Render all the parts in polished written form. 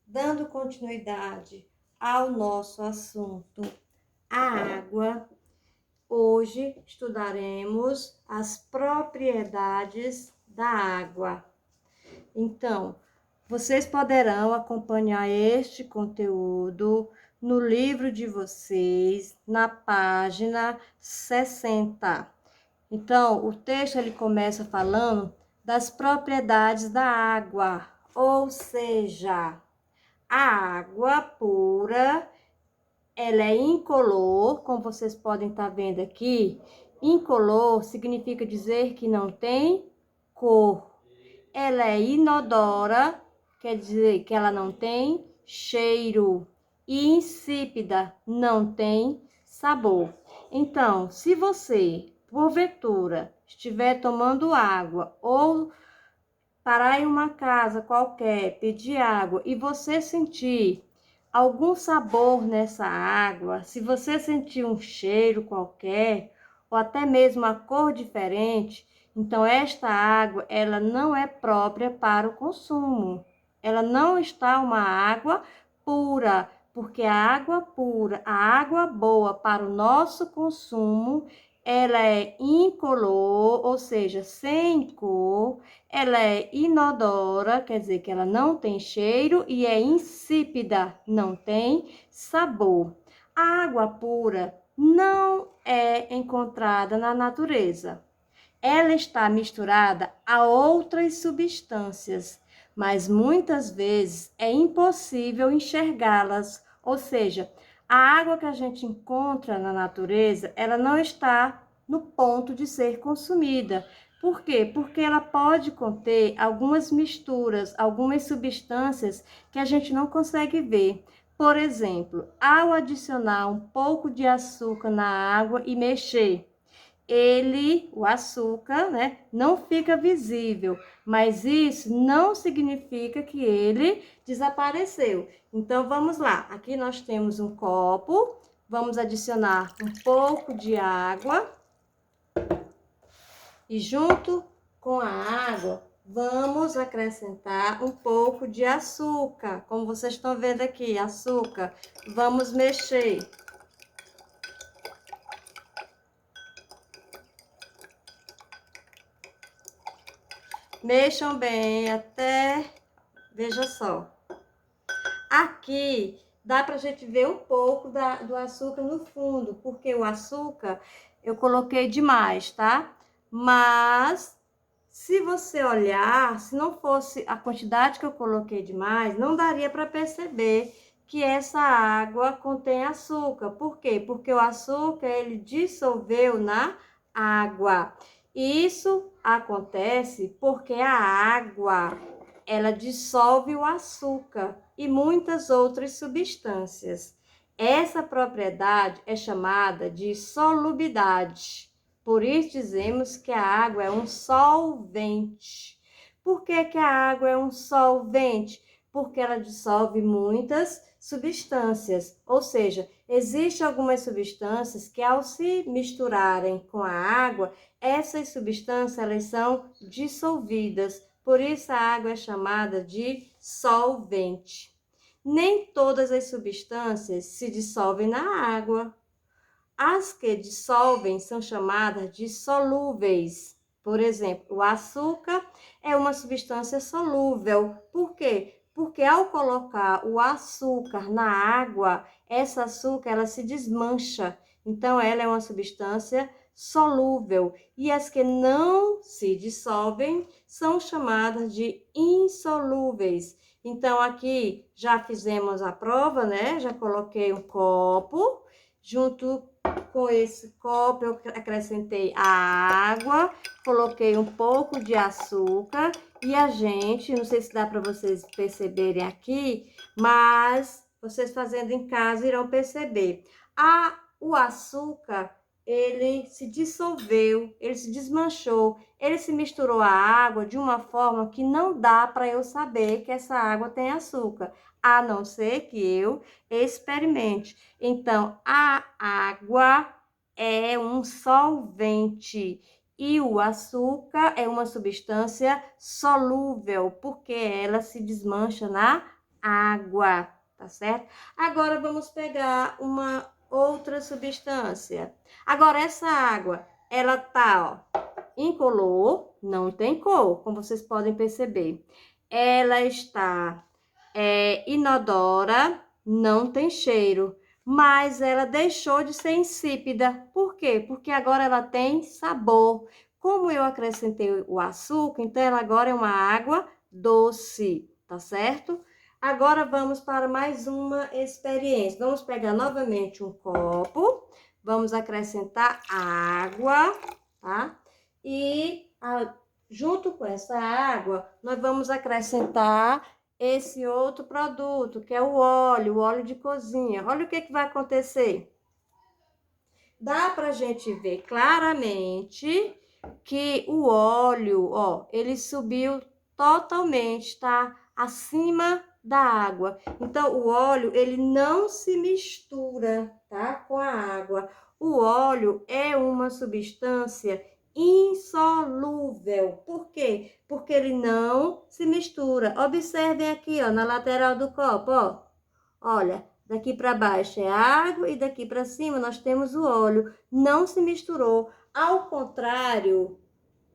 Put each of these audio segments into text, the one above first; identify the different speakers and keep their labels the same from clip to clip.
Speaker 1: dando continuidade ao nosso assunto, a água, hoje estudaremos as propriedades da água. Então, vocês poderão acompanhar este conteúdo no livro de vocês, na página 60. Então, o texto ele começa falando das propriedades da água, ou seja, a água pura, ela é incolor, como vocês podem estar vendo aqui. Incolor significa dizer que não tem cor. Ela é inodora, quer dizer que ela não tem cheiro. E insípida, não tem sabor. Então, se você, porventura, estiver tomando água ou parar em uma casa qualquer, pedir água e você sentir algum sabor nessa água, se você sentir um cheiro qualquer ou até mesmo a cor diferente, então esta água ela não é própria para o consumo. Ela não está uma água pura, porque a água pura, a água boa para o nosso consumo, ela é incolor, ou seja, sem cor. Ela é inodora, quer dizer que ela não tem cheiro, e é insípida, não tem sabor. A água pura não é encontrada na natureza. Ela está misturada a outras substâncias, mas muitas vezes é impossível enxergá-las. Ou seja, a água que a gente encontra na natureza, ela não está no ponto de ser consumida. Por quê? Porque ela pode conter algumas misturas, algumas substâncias que a gente não consegue ver. Por exemplo, ao adicionar um pouco de açúcar na água e mexer, o açúcar, né, não fica visível, mas isso não significa que ele desapareceu. Então, vamos lá. Aqui nós temos um copo, vamos adicionar um pouco de água e junto com a água, vamos acrescentar um pouco de açúcar. Como vocês estão vendo aqui, açúcar. Vamos mexer. Mexam bem até, veja só. Aqui dá pra gente ver um pouco do açúcar no fundo, porque o açúcar eu coloquei demais, tá? Mas se você olhar, se não fosse a quantidade que eu coloquei demais, não daria para perceber que essa água contém açúcar. Por quê? Porque o açúcar ele dissolveu na água. Isso acontece porque a água ela dissolve o açúcar e muitas outras substâncias. Essa propriedade é chamada de solubilidade. Por isso dizemos que a água é um solvente. Por que que a água é um solvente? Porque ela dissolve muitas substâncias, ou seja, existem algumas substâncias que ao se misturarem com a água, essas substâncias elas são dissolvidas. Por isso a água é chamada de solvente. Nem todas as substâncias se dissolvem na água. As que dissolvem são chamadas de solúveis. Por exemplo, o açúcar é uma substância solúvel. Por quê? Porque ao colocar o açúcar na água, essa açúcar ela se desmancha. Então, ela é uma substância solúvel. E as que não se dissolvem são chamadas de insolúveis. Então, aqui já fizemos a prova, né? Já coloquei um copo junto com esse copo, eu acrescentei a água, coloquei um pouco de açúcar e a gente, não sei se dá para vocês perceberem aqui, mas vocês fazendo em casa irão perceber. O açúcar, ele se dissolveu, ele se desmanchou, ele se misturou à água de uma forma que não dá para eu saber que essa água tem açúcar, a não ser que eu experimente. Então, a água é um solvente e o açúcar é uma substância solúvel, porque ela se desmancha na água, tá certo? Agora vamos pegar uma outra substância. Agora essa água, ela tá, ó, incolor, não tem cor, como vocês podem perceber. Ela está inodora, não tem cheiro, mas ela deixou de ser insípida. Por quê? Porque agora ela tem sabor. Como eu acrescentei o açúcar, então ela agora é uma água doce, tá certo? Agora vamos para mais uma experiência. Vamos pegar novamente um copo, vamos acrescentar água, tá? E junto com essa água, nós vamos acrescentar esse outro produto, que é o óleo de cozinha. Olha o que vai acontecer. Dá pra gente ver claramente que o óleo, ó, ele subiu totalmente, tá? Acima da água. Então, o óleo, ele não se mistura, tá? Com a água. O óleo é uma substância insolúvel. Por quê? Porque ele não se mistura. Observem aqui, ó, na lateral do copo, ó. Olha, daqui para baixo é água e daqui para cima nós temos o óleo. Não se misturou. Ao contrário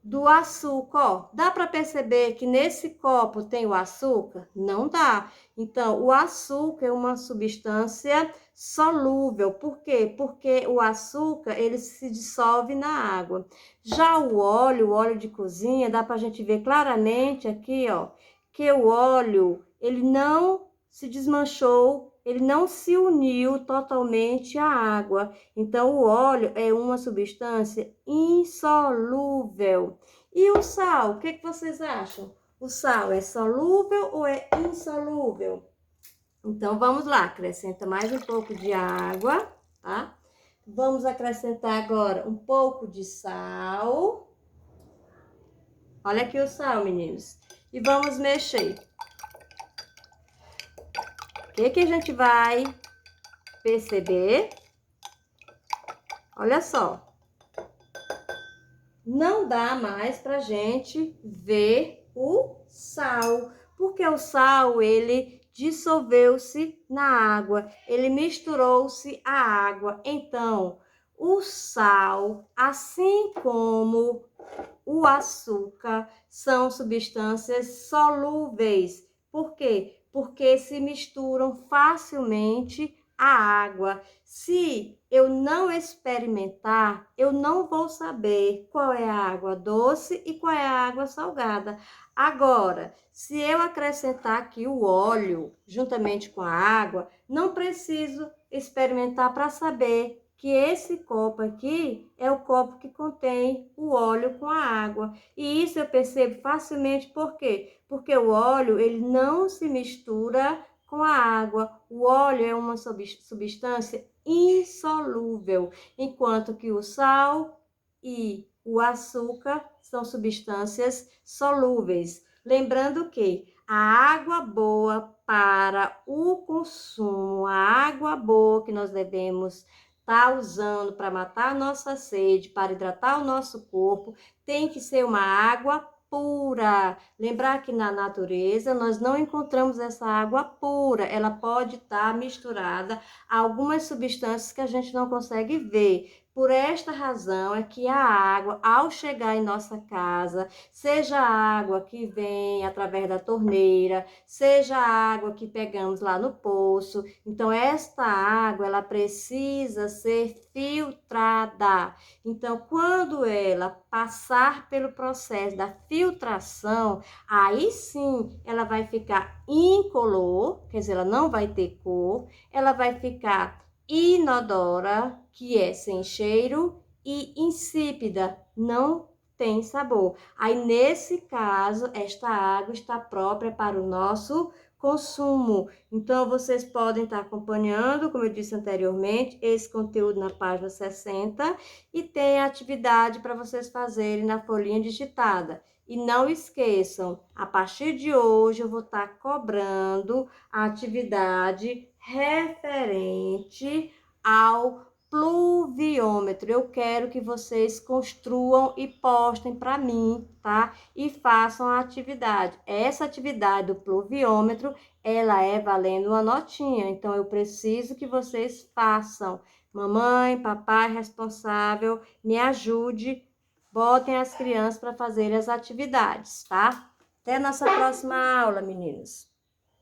Speaker 1: do açúcar, ó. Dá para perceber que nesse copo tem o açúcar? Não dá. Então, o açúcar é uma substância solúvel. Por quê? Porque o açúcar, ele se dissolve na água. Já o óleo de cozinha, dá para a gente ver claramente aqui, ó, que o óleo, ele não se desmanchou, ele não se uniu totalmente à água. Então, o óleo é uma substância insolúvel. E o sal, o que vocês acham? O sal é solúvel ou é insolúvel? Então, vamos lá, acrescenta mais um pouco de água, tá? Vamos acrescentar agora um pouco de sal. Olha aqui o sal, meninos. E vamos mexer. O que a gente vai perceber? Olha só. Não dá mais pra gente ver o sal, porque o sal, ele dissolveu-se na água, ele misturou-se à água. Então, o sal, assim como o açúcar, são substâncias solúveis. Por quê? Porque se misturam facilmente à água. Se eu não experimentar, eu não vou saber qual é a água doce e qual é a água salgada. Agora, se eu acrescentar aqui o óleo juntamente com a água, não preciso experimentar para saber que esse copo aqui é o copo que contém o óleo com a água. E isso eu percebo facilmente, por quê? Porque o óleo, ele não se mistura com a água. O óleo é uma substância insolúvel, enquanto que o sal e o açúcar são substâncias solúveis. Lembrando que a água boa para o consumo, a água boa que nós devemos estar usando para matar a nossa sede, para hidratar o nosso corpo, tem que ser uma água pura. Lembrar que na natureza nós não encontramos essa água pura, ela pode estar misturada a algumas substâncias que a gente não consegue ver. Por esta razão é que a água, ao chegar em nossa casa, seja a água que vem através da torneira, seja a água que pegamos lá no poço, então esta água, ela precisa ser filtrada. Então, quando ela passar pelo processo da filtração, aí sim ela vai ficar incolor, quer dizer, ela não vai ter cor, ela vai ficar inodora, que é sem cheiro, e insípida, não tem sabor. Aí, nesse caso, esta água está própria para o nosso consumo. Então, vocês podem estar acompanhando, como eu disse anteriormente, esse conteúdo na página 60 e tem a atividade para vocês fazerem na folhinha digitada. E não esqueçam, a partir de hoje eu vou estar cobrando a atividade referente ao pluviômetro. Eu quero que vocês construam e postem para mim, tá? E façam a atividade. Essa atividade do pluviômetro ela é valendo uma notinha. Então, eu preciso que vocês façam. Mamãe, papai responsável, me ajude, botem as crianças para fazerem as atividades, tá? Até a nossa próxima aula, meninos.